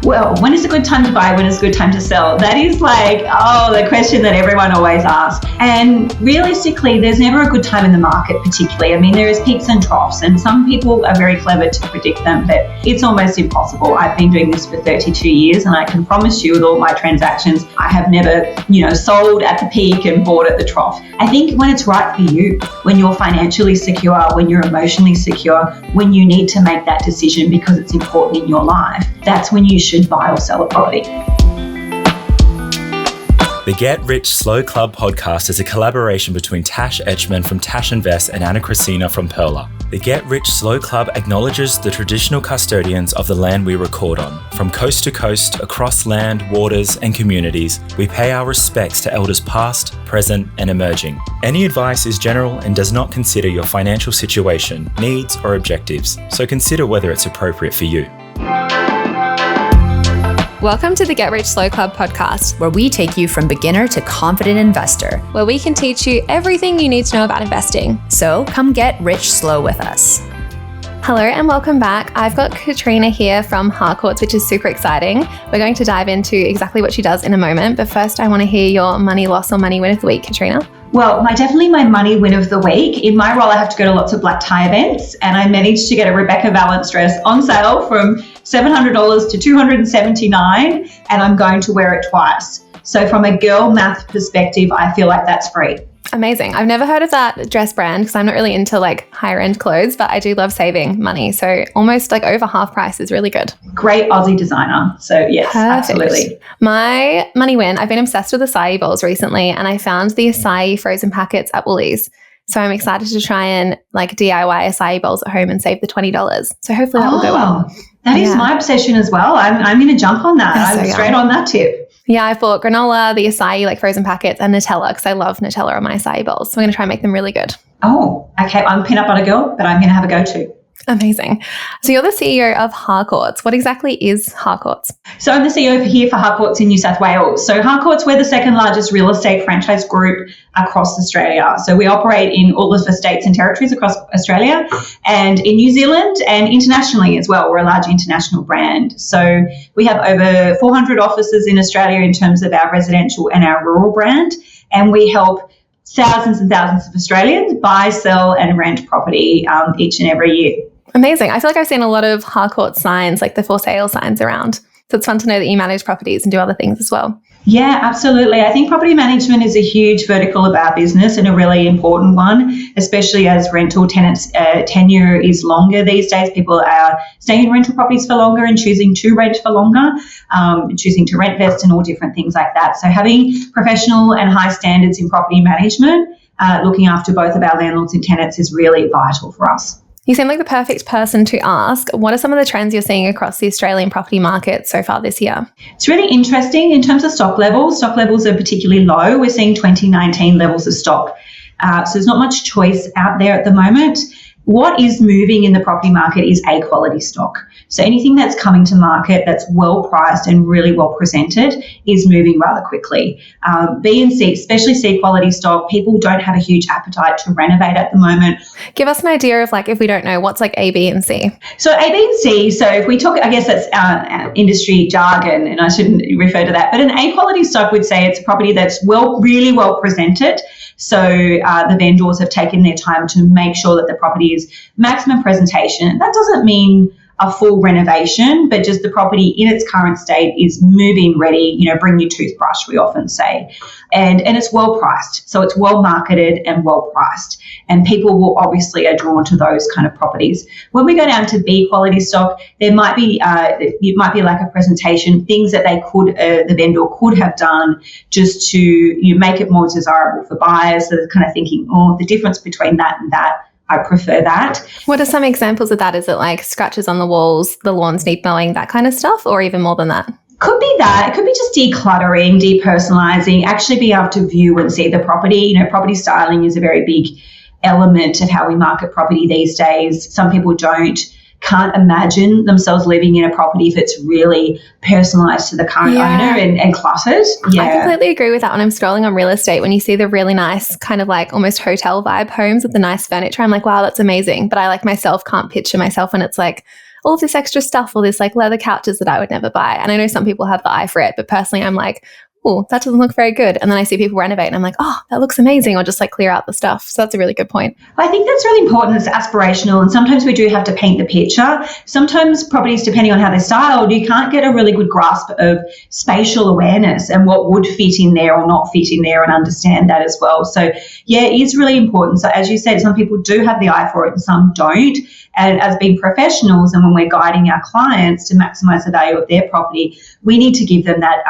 Well, when is a good time to buy? When is a good time to sell? That is like, the question that everyone always asks. And realistically, there's never a good time in the market particularly. I mean, there is peaks and troughs, and some people are very clever to predict them, but it's almost impossible. I've been doing this for 32 years, and I can promise you with all my transactions, I have never, sold at the peak and bought at the trough. I think when it's right for you, when you're financially secure, when you're emotionally secure, when you need to make that decision because it's important in your life, that's when you should buy or sell a property. The Get Rich Slow Club podcast is a collaboration between Tash Etchman from Tash Invest and Anna Christina from Perla. The Get Rich Slow Club acknowledges the traditional custodians of the land we record on. From coast to coast, across land, waters, and communities, we pay our respects to elders past, present, and emerging. Any advice is general and does not consider your financial situation, needs, or objectives, so consider whether it's appropriate for you. Welcome to the Get Rich Slow Club podcast, where we take you from beginner to confident investor, where we can teach you everything you need to know about investing. So come get rich slow with us. Hello and welcome back. I've got Katrina here from Harcourts, which is super exciting. We're going to dive into exactly what she does in a moment, but first I want to hear your money loss or money win of the week, Katrina. Well, definitely my money win of the week. In my role, I have to go to lots of black tie events, and I managed to get a Rebecca Valance dress on sale from $700 to $279, and I'm going to wear it twice. So from a girl math perspective, I feel like that's free. Amazing. I've never heard of that dress brand because I'm not really into higher end clothes, but I do love saving money. So almost over half price is really good. Great Aussie designer. So yes, Perfect. Absolutely. My money win, I've been obsessed with acai bowls recently, and I found the acai frozen packets at Woolies. So I'm excited to try and DIY acai bowls at home and save the $20. So hopefully that will go well. That is my obsession as well. I'm going to jump on that. I'm straight on that tip. Yeah, I bought granola, the acai frozen packets, and Nutella because I love Nutella on my acai bowls. So I'm going to try and make them really good. Oh, okay. I'm a peanut butter girl, but I'm going to have a go-to. Amazing. So you're the CEO of Harcourts. What exactly is Harcourts? So I'm the CEO here for Harcourts in New South Wales. So Harcourts, we're the second largest real estate franchise group across Australia. So we operate in all of the states and territories across Australia and in New Zealand and internationally as well. We're a large international brand. So we have over 400 offices in Australia in terms of our residential and our rural brand. And we help thousands and thousands of Australians buy, sell and rent property each and every year. Amazing. I feel like I've seen a lot of Harcourts signs, the for sale signs around. So it's fun to know that you manage properties and do other things as well. Yeah, absolutely. I think property management is a huge vertical of our business and a really important one, especially as rental tenants' tenure is longer these days. People are staying in rental properties for longer and choosing to rent for longer, choosing to rent vest and all different things like that. So having professional and high standards in property management, looking after both of our landlords and tenants is really vital for us. You seem like the perfect person to ask. What are some of the trends you're seeing across the Australian property market so far this year? It's really interesting in terms of stock levels. Stock levels are particularly low. We're seeing 2019 levels of stock. So there's not much choice out there at the moment. What is moving in the property market is A quality stock. So anything that's coming to market that's well priced and really well presented is moving rather quickly. B and C, especially C quality stock, people don't have a huge appetite to renovate at the moment. Give us an idea of if we don't know, what's A, B and C? So A, B and C, so if we talk, I guess that's our industry jargon and I shouldn't refer to that, but an A quality stock would say it's a property that's really well presented. So the vendors have taken their time to make sure that the property is maximum presentation. That doesn't mean a full renovation, but just the property in its current state is move-in ready, bring your toothbrush, we often say. And it's well priced. So it's well marketed and well priced. And people will obviously are drawn to those kind of properties. When we go down to B quality stock, there might be it might be a lack of presentation, things that the vendor could have done just to make it more desirable for buyers. So they're kind of thinking, the difference between that and that, I prefer that. What are some examples of that? Is it scratches on the walls, the lawns need mowing, that kind of stuff, or even more than that? Could be that. It could be just decluttering, depersonalizing, actually be able to view and see the property. Property styling is a very big element of how we market property these days. Some people can't imagine themselves living in a property if it's really personalized to the current owner and cluttered. Yeah. I completely agree with that when I'm scrolling on real estate. When you see the really nice kind of almost hotel vibe homes with the nice furniture, I'm like, wow, that's amazing. But I myself can't picture myself when it's all this extra stuff, all this like leather couches that I would never buy. And I know some people have the eye for it, but personally I'm like, oh, that doesn't look very good. And then I see people renovate and I'm like, oh, that looks amazing. Or just like clear out the stuff. So that's a really good point. I think that's really important. It's aspirational. And sometimes we do have to paint the picture. Sometimes properties, depending on how they're styled, you can't get a really good grasp of spatial awareness and what would fit in there or not fit in there and understand that as well. So yeah, it is really important. So as you said, some people do have the eye for it and some don't. And as being professionals and when we're guiding our clients to maximize the value of their property, we need to give them that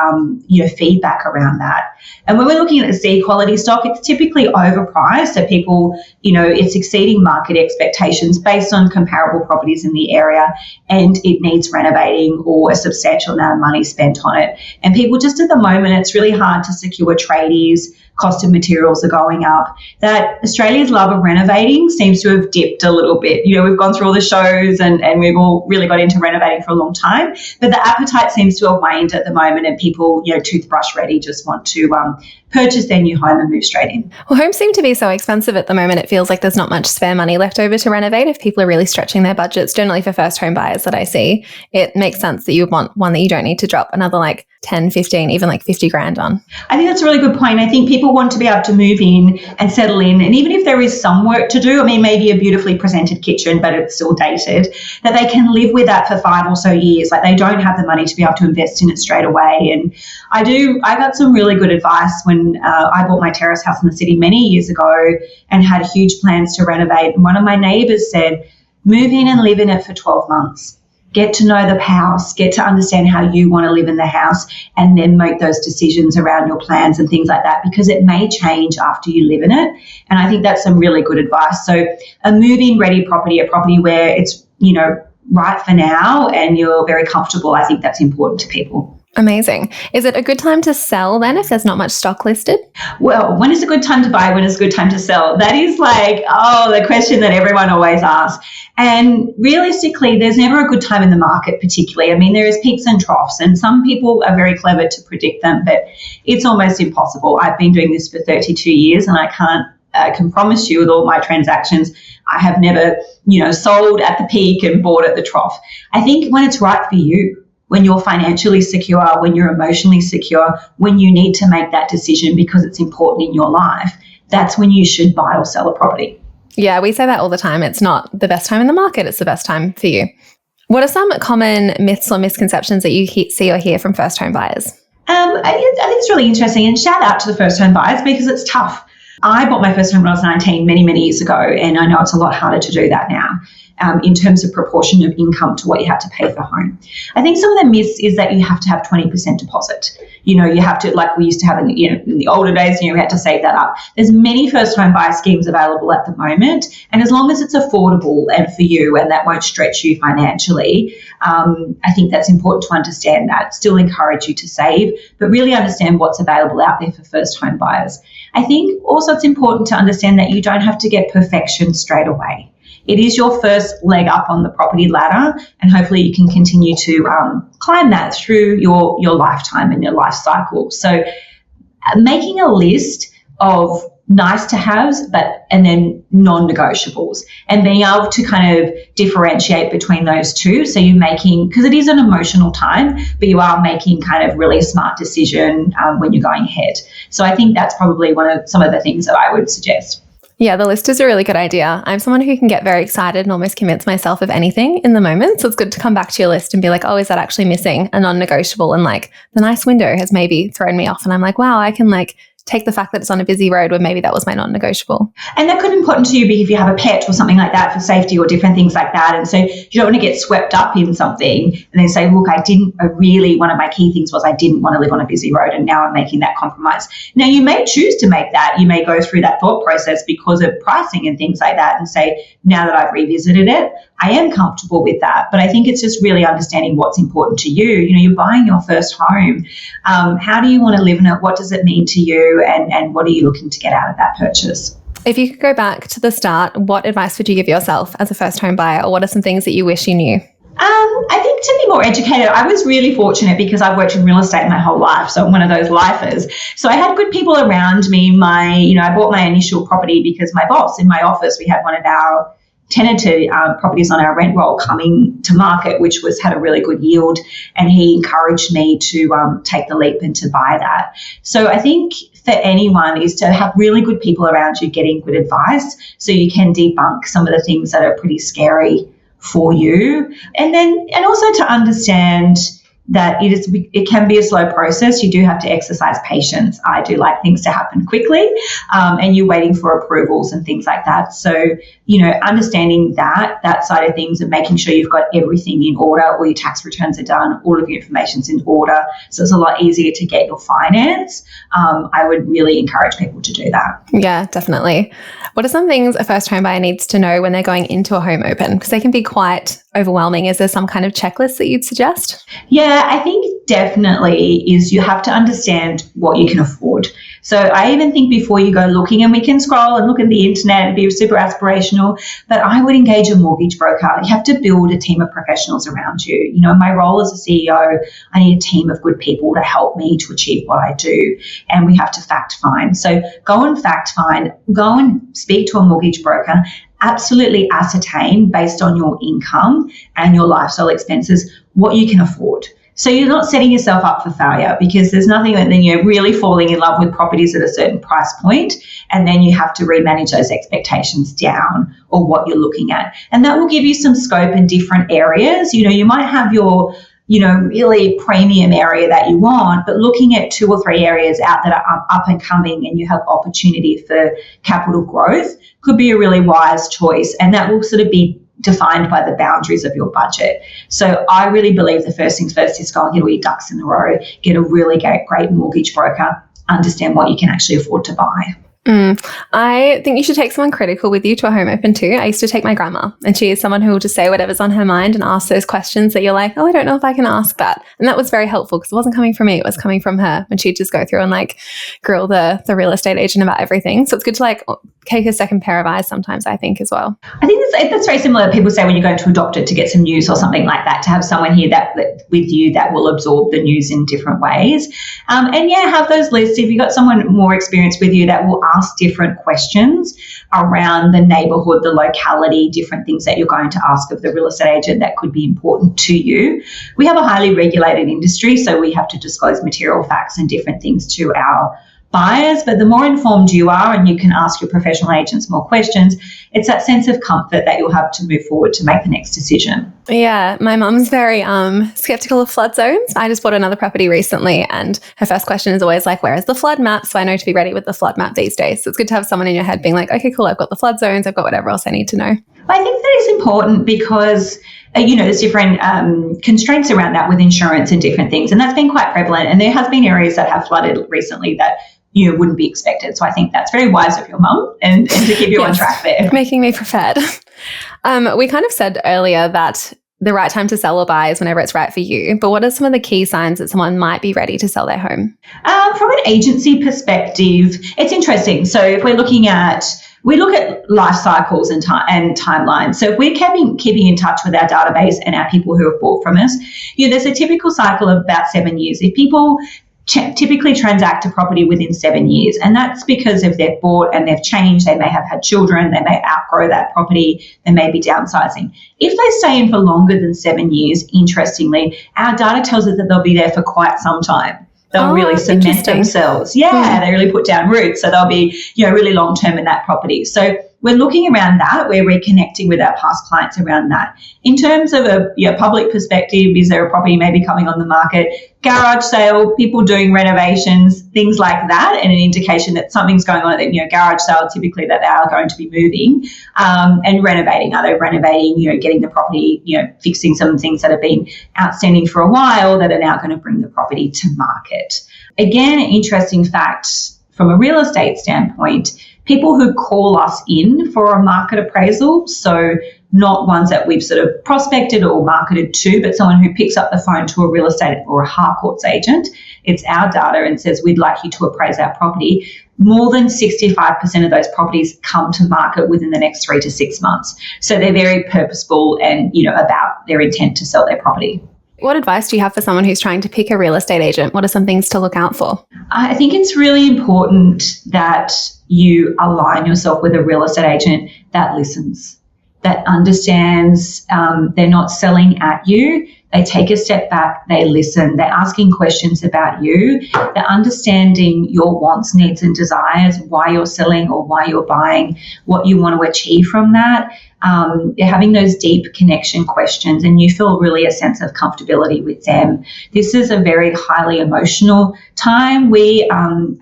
feedback around that. And when we're looking at the C quality stock, it's typically overpriced. So people, it's exceeding market expectations based on comparable properties in the area, and it needs renovating or a substantial amount of money spent on it. And people just at the moment, it's really hard to secure tradies. Cost of materials are going up. That Australia's love of renovating seems to have dipped a little bit. We've gone through all the shows and we've all really got into renovating for a long time, but the appetite seems to have waned at the moment, and people, toothbrush ready, just want to purchase their new home and move straight in. Well, homes seem to be so expensive at the moment. It feels like there's not much spare money left over to renovate if people are really stretching their budgets. Generally for first home buyers that I see, it makes sense that you would want one that you don't need to drop another like 10, 15, even like 50 grand on. I think that's a really good point. I think people want to be able to move in and settle in. And even if there is some work to do, maybe a beautifully presented kitchen, but it's still dated, that they can live with that for 5 or so years. Like they don't have the money to be able to invest in it straight away. And I got some really good advice when I bought my terrace house in the city many years ago and had huge plans to renovate. And one of my neighbours said, move in and live in it for 12 months. Get to know the house, get to understand how you want to live in the house, and then make those decisions around your plans and things like that, because it may change after you live in it. And I think that's some really good advice. So a move-in ready property, a property where it's, right for now and you're very comfortable, I think that's important to people. Amazing. Is it a good time to sell then if there's not much stock listed? Well, when is a good time to buy? When is a good time to sell? That is the question that everyone always asks. And realistically, there's never a good time in the market particularly. There is peaks and troughs, and some people are very clever to predict them, but it's almost impossible. I've been doing this for 32 years and I can promise you with all my transactions, I have never, sold at the peak and bought at the trough. I think when it's right for you, when you're financially secure, when you're emotionally secure, when you need to make that decision because it's important in your life, that's when you should buy or sell a property. Yeah, we say that all the time. It's not the best time in the market. It's the best time for you. What are some common myths or misconceptions that you see or hear from first home buyers? I think it's really interesting, and shout out to the first home buyers because it's tough. I bought my first home when I was 19 many, many years ago, and I know it's a lot harder to do that now. In terms of proportion of income to what you have to pay for home. I think some of the myths is that you have to have 20% deposit. You have to, like we used to have in the older days, we had to save that up. There's many first home buyer schemes available at the moment. And as long as it's affordable and for you and that won't stretch you financially, I think that's important to understand that. Still encourage you to save, but really understand what's available out there for first home buyers. I think also it's important to understand that you don't have to get perfection straight away. It is your first leg up on the property ladder, and hopefully you can continue to climb that through your lifetime and your life cycle. So making a list of nice to haves, and then non-negotiables, and being able to kind of differentiate between those two. So you're making, because it is an emotional time, but you are making kind of really smart decision when you're going ahead. So I think that's probably some of the things that I would suggest. Yeah, the list is a really good idea. I'm someone who can get very excited and almost convince myself of anything in the moment. So it's good to come back to your list and be like, oh, is that actually missing a non-negotiable? And like the nice window has maybe thrown me off. And I'm like, wow, I can like take the fact that it's on a busy road when maybe that was my non-negotiable. And that could be important to you if you have a pet or something like that for safety or different things like that. And so you don't want to get swept up in something and then say, look, one of my key things was I didn't want to live on a busy road, and now I'm making that compromise. Now you may choose to make that. You may go through that thought process because of pricing and things like that and say, now that I've revisited it, I am comfortable with that. But I think it's just really understanding what's important to you. You're buying your first home. How do you want to live in it? What does it mean to you? And what are you looking to get out of that purchase? If you could go back to the start, what advice would you give yourself as a first home buyer, or what are some things that you wish you knew? I think to be more educated, I was really fortunate because I've worked in real estate my whole life. So I'm one of those lifers. So I had good people around me. I bought my initial property because my boss in my office, we had one of our tenanted properties on our rent roll coming to market, which had a really good yield, and he encouraged me to take the leap and to buy that. So I think for anyone is to have really good people around you getting good advice so you can debunk some of the things that are pretty scary for you. And also to understand that it can be a slow process. You do have to exercise patience. I do like things to happen quickly, and you're waiting for approvals and things like that. So, understanding that side of things and making sure you've got everything in order, all your tax returns are done, all of your information's in order. So it's a lot easier to get your finance. I would really encourage people to do that. Yeah, definitely. What are some things a first home buyer needs to know when they're going into a home open? Because they can be quite overwhelming. Is there some kind of checklist that you'd suggest? Yeah, I think definitely is you have to understand what you can afford. So I even think before you go looking, and we can scroll and look at the internet and be super aspirational, but I would engage a mortgage broker. You have to build a team of professionals around you. In my role as a CEO, I need a team of good people to help me to achieve what I do, and we have to fact find. So go and fact find, go and speak to a mortgage broker, absolutely ascertain based on your income and your lifestyle expenses what you can afford. So you're not setting yourself up for failure, because there's nothing that then you're really falling in love with properties at a certain price point, and then you have to remanage those expectations down or what you're looking at. And that will give you some scope in different areas. You might have your really premium area that you want, but looking at 2 or 3 areas out that are up and coming and you have opportunity for capital growth could be a really wise choice. And that will sort of be defined by the boundaries of your budget. So I really believe the first things first is go and get all your ducks in a row, get a really great mortgage broker, understand what you can actually afford to buy. I think you should take someone critical with you to a home open too. I used to take my grandma, and she is someone who will just say whatever's on her mind and ask those questions that you're like, oh, I don't know if I can ask that. And that was very helpful because it wasn't coming from me, it was coming from her. And she'd just go through and grill the real estate agent about everything. So it's good to take a second pair of eyes sometimes, I think, as well. I think that's very similar. People say when you're going to a doctor to get some news or something like that, to have someone here that with you that will absorb the news in different ways. Have those lists. If you've got someone more experienced with you that will ask different questions around the neighborhood, the locality, different things that you're going to ask of the real estate agent that could be important to you. We have a highly regulated industry, so we have to disclose material facts and different things to our buyers, but the more informed you are and you can ask your professional agents more questions, it's that sense of comfort that you'll have to move forward to make the next decision. Yeah, my mum's very skeptical of flood zones. I just bought another property recently, and her first question is always where is the flood map? So I know to be ready with the flood map these days. So it's good to have someone in your head being okay, cool, I've got the flood zones, I've got whatever else I need to know. I think that is important because there's different constraints around that with insurance and different things, and that's been quite prevalent. And there has been areas that have flooded recently that wouldn't be expected. So I think that's very wise of your mum and to keep you on track there. Making me prepared. We kind of said earlier that the right time to sell or buy is whenever it's right for you. But what are some of the key signs that someone might be ready to sell their home? From an agency perspective, it's interesting. So if we look at life cycles and timelines. So if we're keeping in touch with our database and our people who have bought from us, there's a typical cycle of about 7 years. If people typically transact a property within 7 years, and that's because if they've bought and they've changed, they may have had children, they may outgrow that property, they may be downsizing. If they stay in for longer than 7 years, interestingly, our data tells us that they'll be there for quite some time. They'll really cement themselves. Yeah, they really put down roots. So they'll be, really long term in that property. So we're looking around that. We're reconnecting with our past clients around that. In terms of a public perspective, is there a property maybe coming on the market? Garage sale, people doing renovations, things like that, and an indication that something's going on at the garage sale, typically that they are going to be moving and renovating. Are they renovating, getting the property, fixing some things that have been outstanding for a while that are now going to bring the property to market? Again, an interesting fact from a real estate standpoint, people who call us in for a market appraisal, so not ones that we've sort of prospected or marketed to, but someone who picks up the phone to a real estate or a Harcourts agent, it's our data and says, we'd like you to appraise our property. More than 65% of those properties come to market within the next 3 to 6 months. So they're very purposeful and, about their intent to sell their property. What advice do you have for someone who's trying to pick a real estate agent? What are some things to look out for? I think it's really important that you align yourself with a real estate agent that listens. that understands they're not selling at you. They take a step back, they listen, they're asking questions about you, they're understanding your wants, needs and desires, why you're selling or why you're buying, what you want to achieve from that. You're having those deep connection questions and you feel really a sense of comfortability with them. This is a very highly emotional time. We,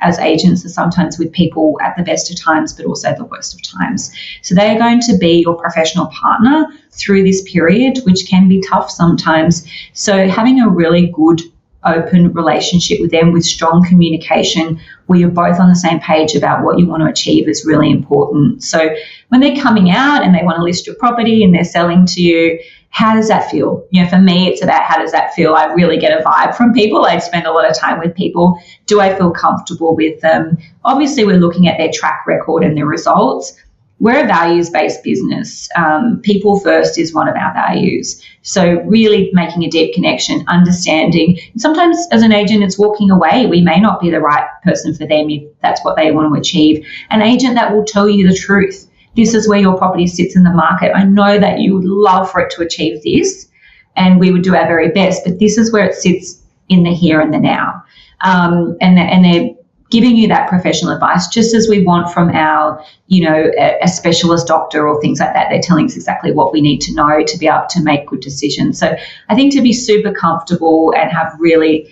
as agents, are sometimes with people at the best of times, but also the worst of times. So they are going to be your professional partner through this period, which can be tough sometimes. So having a really good open relationship with them with strong communication where you're both on the same page about what you want to achieve is really important. So when they're coming out and they want to list your property and they're selling to you, how does that feel? You know, for me, it's about how does that feel? I really get a vibe from people. I spend a lot of time with people. Do I feel comfortable with them? Obviously, we're looking at their track record and their results. We're a values-based business. People first is one of our values. So really making a deep connection, understanding. Sometimes as an agent, it's walking away. We may not be the right person for them if that's what they want to achieve. An agent that will tell you the truth. This is where your property sits in the market. I know that you would love for it to achieve this, and we would do our very best, but this is where it sits in the here and the now. And they're giving you that professional advice, just as we want from our, a specialist doctor or things like that. They're telling us exactly what we need to know to be able to make good decisions. So I think to be super comfortable and have really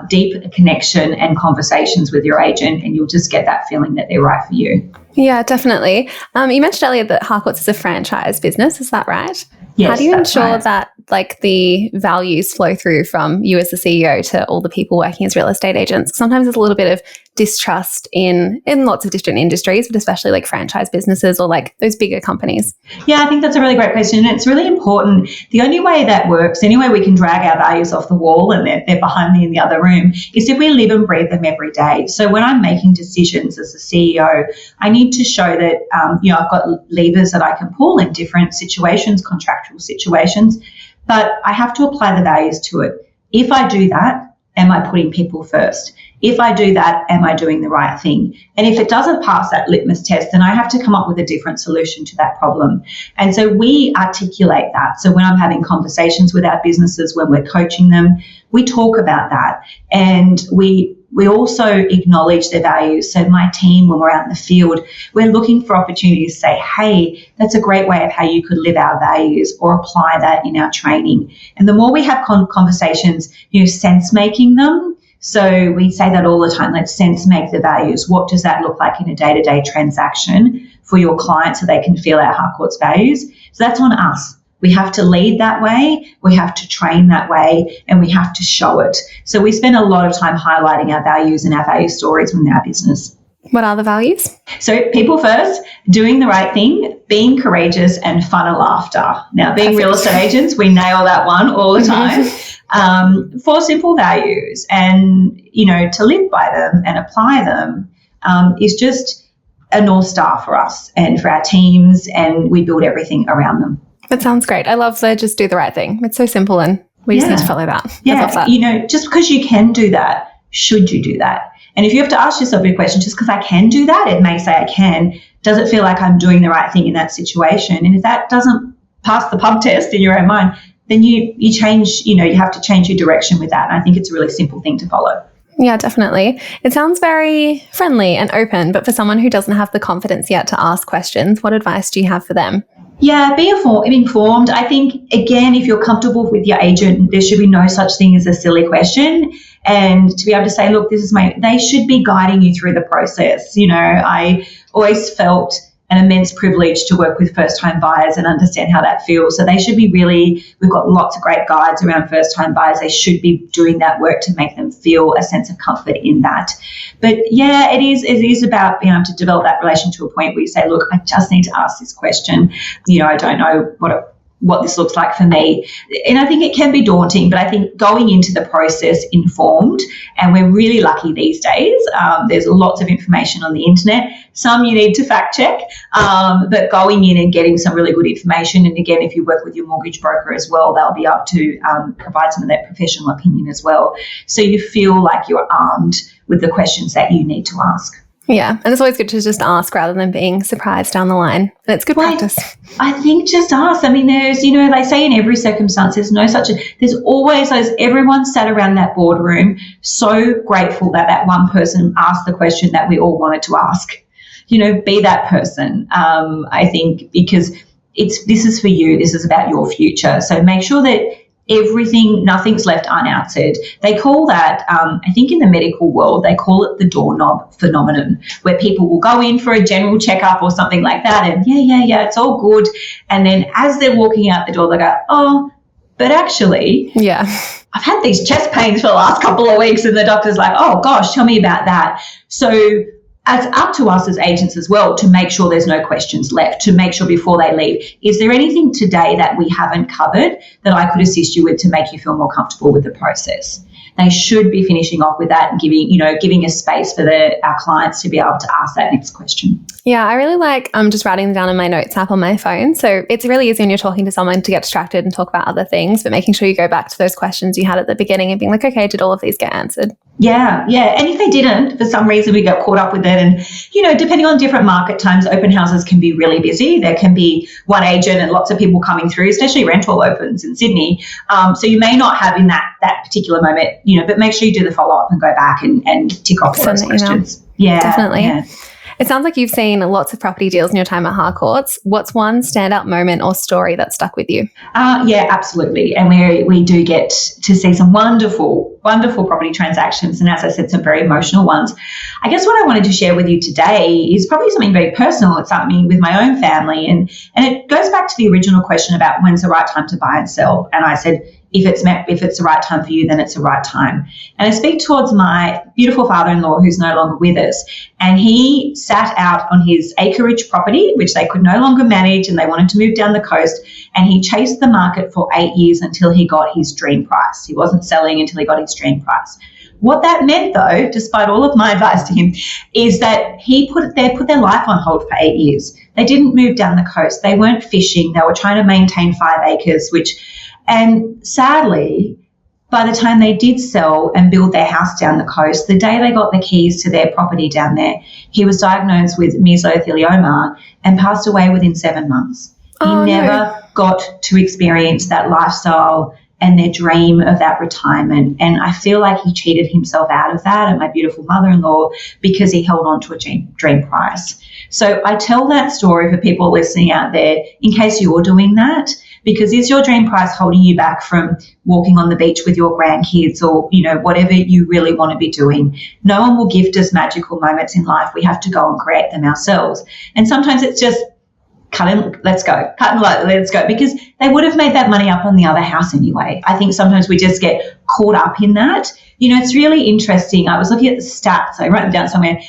deep connection and conversations with your agent, and you'll just get that feeling that they're right for you. Yeah, definitely. You mentioned earlier that Harcourts is a franchise business. Is that right? Yes, how do you ensure right. that the values flow through from you as the CEO to all the people working as real estate agents? Sometimes there's a little bit of distrust in lots of different industries, but especially franchise businesses or those bigger companies. Yeah, I think that's a really great question. And it's really important. The only way that works, any way we can drag our values off the wall, and they're behind me in the other room, is if we live and breathe them every day. So when I'm making decisions as a CEO, I need to show that, I've got levers that I can pull in different situations, contractual situations, but I have to apply the values to it. If I do that, am I putting people first? If I do that, am I doing the right thing? And if it doesn't pass that litmus test, then I have to come up with a different solution to that problem. And so we articulate that. So when I'm having conversations with our businesses, when we're coaching them, we talk about that. And we also acknowledge their values. So my team, when we're out in the field, we're looking for opportunities to say, hey, that's a great way of how you could live our values or apply that in our training. And the more we have conversations, sense making them. So we say that all the time, let's sense make the values. What does that look like in a day-to-day transaction for your client so they can feel our Harcourts values? So that's on us. We have to lead that way, we have to train that way, and we have to show it. So we spend a lot of time highlighting our values and our value stories within our business. What are the values? So people first, doing the right thing, being courageous, and fun and laughter. Now, being real estate agents, we nail that one all the time. 4 simple values, and, to live by them and apply them is just a North Star for us and for our teams, and we build everything around them. That sounds great. I love the just do the right thing. It's so simple and we just need to follow that. Yeah, I love that. Just because you can do that, should you do that? And if you have to ask yourself a question, just because I can do that, it may say I can, does it feel like I'm doing the right thing in that situation? And if that doesn't pass the pub test in your own mind, then you change, you have to change your direction with that. And I think it's a really simple thing to follow. Yeah, definitely. It sounds very friendly and open, but for someone who doesn't have the confidence yet to ask questions, what advice do you have for them? Yeah, be informed. I think, again, if you're comfortable with your agent, there should be no such thing as a silly question. And to be able to say, look, they should be guiding you through the process. I always felt an immense privilege to work with first-time buyers and understand how that feels. So they should be we've got lots of great guides around first-time buyers. They should be doing that work to make them feel a sense of comfort in that. But yeah, it is about being able to develop that relation to a point where you say, look, I just need to ask this question. I don't know what this looks like for me. And I think it can be daunting, but I think going into the process informed, and we're really lucky these days. There's lots of information on the internet. Some you need to fact check, but going in and getting some really good information. And again, if you work with your mortgage broker as well, they'll be able to provide some of that professional opinion as well. So you feel like you're armed with the questions that you need to ask. Yeah. And it's always good to just ask rather than being surprised down the line. And it's good practice. I think just ask. I mean, there's, they say in every circumstance, there's always everyone sat around that boardroom so grateful that one person asked the question that we all wanted to ask. Be that person. I think because this is for you. This is about your future. So make sure that nothing's left unanswered. They call that, I think in the medical world, they call it the doorknob phenomenon, where people will go in for a general checkup or something like that, and yeah, it's all good. And then as they're walking out the door, they go, oh, but actually, I've had these chest pains for the last couple of weeks, and the doctor's like, oh gosh, tell me about that. So it's up to us as agents as well to make sure there's no questions left, to make sure before they leave, is there anything today that we haven't covered that I could assist you with to make you feel more comfortable with the process? They should be finishing off with that and giving a space for our clients to be able to ask that next question. Yeah, I really like just writing them down in my notes app on my phone. So it's really easy when you're talking to someone to get distracted and talk about other things, but making sure you go back to those questions you had at the beginning and being like, okay, did all of these get answered? Yeah. And if they didn't, for some reason we got caught up with it, and, depending on different market times, open houses can be really busy. There can be one agent and lots of people coming through, especially rental opens in Sydney. So you may not have in that particular moment, but make sure you do the follow-up and go back and tick off all those questions. Yeah. Definitely. Yeah. It sounds like you've seen lots of property deals in your time at Harcourts. What's one standout moment or story that stuck with you? Yeah, absolutely. And we do get to see some wonderful, wonderful property transactions. And as I said, some very emotional ones. I guess what I wanted to share with you today is probably something very personal. It's something with my own family. And it goes back to the original question about when's the right time to buy and sell. And I said, if it's the right time for you, then it's the right time. And I speak towards my beautiful father-in-law who's no longer with us. And he sat out on his acreage property, which they could no longer manage, and they wanted to move down the coast. And he chased the market for 8 years until he got his dream price. He wasn't selling until he got his dream price. What that meant, though, despite all of my advice to him, is that they put their life on hold for 8 years. They didn't move down the coast. They weren't fishing. They were trying to maintain 5 acres, and sadly, by the time they did sell and build their house down the coast, the day they got the keys to their property down there, he was diagnosed with mesothelioma and passed away within 7 months. He never got to experience that lifestyle and their dream of that retirement. And I feel like he cheated himself out of that, and my beautiful mother-in-law, because he held on to a dream price. So I tell that story for people listening out there in case you're doing that. Because is your dream price holding you back from walking on the beach with your grandkids or, whatever you really want to be doing? No one will gift us magical moments in life. We have to go and create them ourselves. And sometimes it's just cut and let's go, because they would have made that money up on the other house anyway. I think sometimes we just get caught up in that. It's really interesting. I was looking at the stats. I wrote them down somewhere.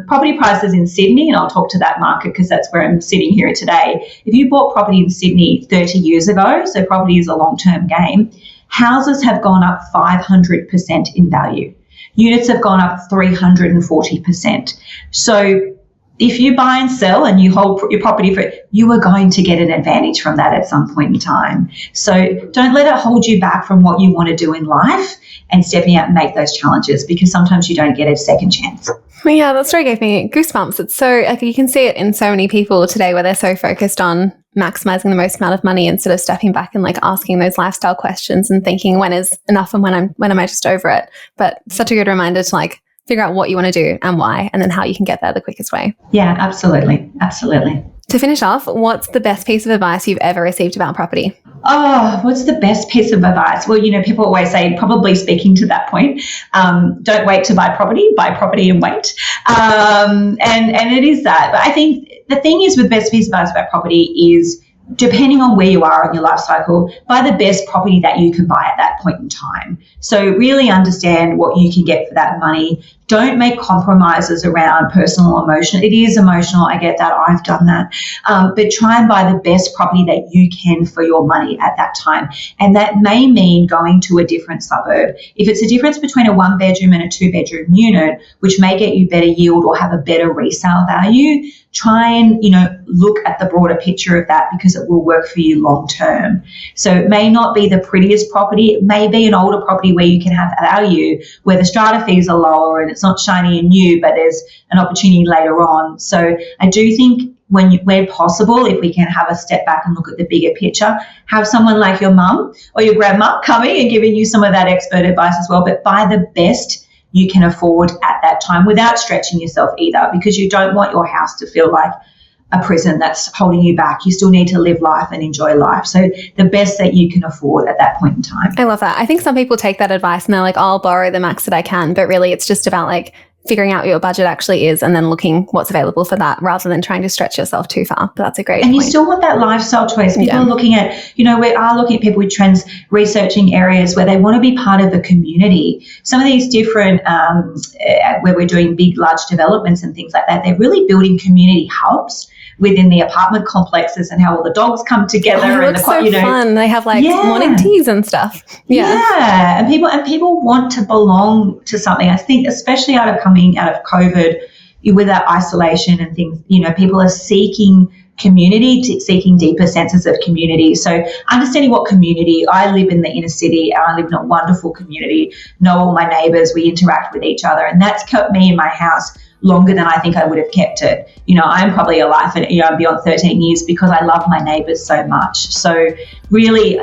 Property prices in Sydney, and I'll talk to that market because that's where I'm sitting here today. If you bought property in Sydney 30 years ago, so property is a long-term game, houses have gone up 500% in value. Units have gone up 340%. So if you buy and sell and you hold your property you are going to get an advantage from that at some point in time. So don't let it hold you back from what you want to do in life and stepping out and make those challenges, because sometimes you don't get a second chance. Yeah, that story gave me goosebumps. It's so, you can see it in so many people today where they're so focused on maximizing the most amount of money instead of stepping back and asking those lifestyle questions and thinking when is enough and when am I just over it. But such a good reminder to figure out what you want to do and why, and then how you can get there the quickest way. Yeah, absolutely. Absolutely. To finish off, what's the best piece of advice you've ever received about property? Oh, what's the best piece of advice? Well, people always say, probably speaking to that point, don't wait to buy property and wait. And it is that. But I think the thing is with best piece of advice about property is, depending on where you are in your life cycle, buy the best property that you can buy at that point in time. So really understand what you can get for that money. Don't make compromises around personal emotion. It is emotional. I get that. I've done that. But try and buy the best property that you can for your money at that time. And that may mean going to a different suburb. If it's a difference between a 1-bedroom and a 2-bedroom unit, which may get you better yield or have a better resale value, try and, look at the broader picture of that, because it will work for you long term. So it may not be the prettiest property. It may be an older property where you can have value, where the strata fees are lower and It's not shiny and new, but there's an opportunity later on. So I do think where possible, if we can have a step back and look at the bigger picture, have someone like your mum or your grandma coming and giving you some of that expert advice as well, but buy the best you can afford at that time without stretching yourself either, because you don't want your house to feel like a prison that's holding you back. You still need to live life and enjoy life. So the best that you can afford at that point in time. I love that. I think some people take that advice and they're like, I'll borrow the max that I can. But really it's just about like figuring out what your budget actually is and then looking what's available for that rather than trying to stretch yourself too far. But that's a great point. And you still want that lifestyle choice. People are looking at, we are looking at people with trends, researching areas where they want to be part of a community. Some of these different, where we're doing big, large developments and things like that, they're really building community hubs within the apartment complexes and how all the dogs come together. It looks so fun. They have like morning teas and stuff. Yeah. And people want to belong to something. I think especially coming out of COVID with that isolation and things, people are seeking community, seeking deeper senses of community. So understanding what community, I live in the inner city and I live in a wonderful community, know all my neighbours, we interact with each other, and that's kept me in my house longer than I think I would have kept it. I'm probably alive and beyond 13 years because I love my neighbours so much. So really,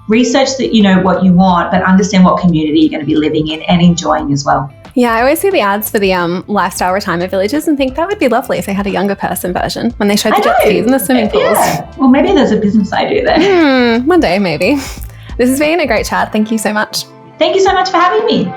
research that what you want, but understand what community you're going to be living in and enjoying as well. Yeah, I always see the ads for the lifestyle retirement villages and think that would be lovely if they had a younger person version when they showed the jet skis and the swimming pools. Yeah. Well, maybe there's a business idea there. One day, maybe. This has been a great chat. Thank you so much. Thank you so much for having me.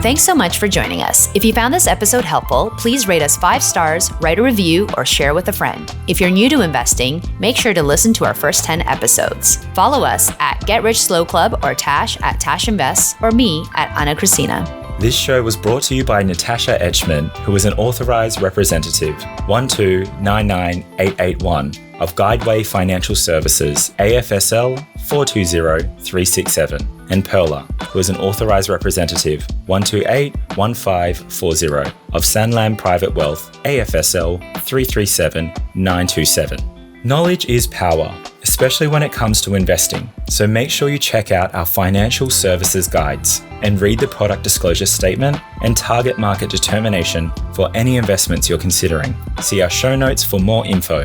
Thanks so much for joining us. If you found this episode helpful, please rate us 5 stars, write a review, or share with a friend. If you're new to investing, make sure to listen to our first 10 episodes. Follow us at Get Rich Slow Club or Tash at Tash Invests or me at Ana Cristina. This show was brought to you by Natasha Etchman, who is an authorized representative 1299881 of Guideway Financial Services, AFSL 420367, and Perla, who is an authorized representative 1281540 of Sanlam Private Wealth, AFSL 337927. Knowledge is power, especially when it comes to investing. So make sure you check out our financial services guides and read the product disclosure statement and target market determination for any investments you're considering. See our show notes for more info.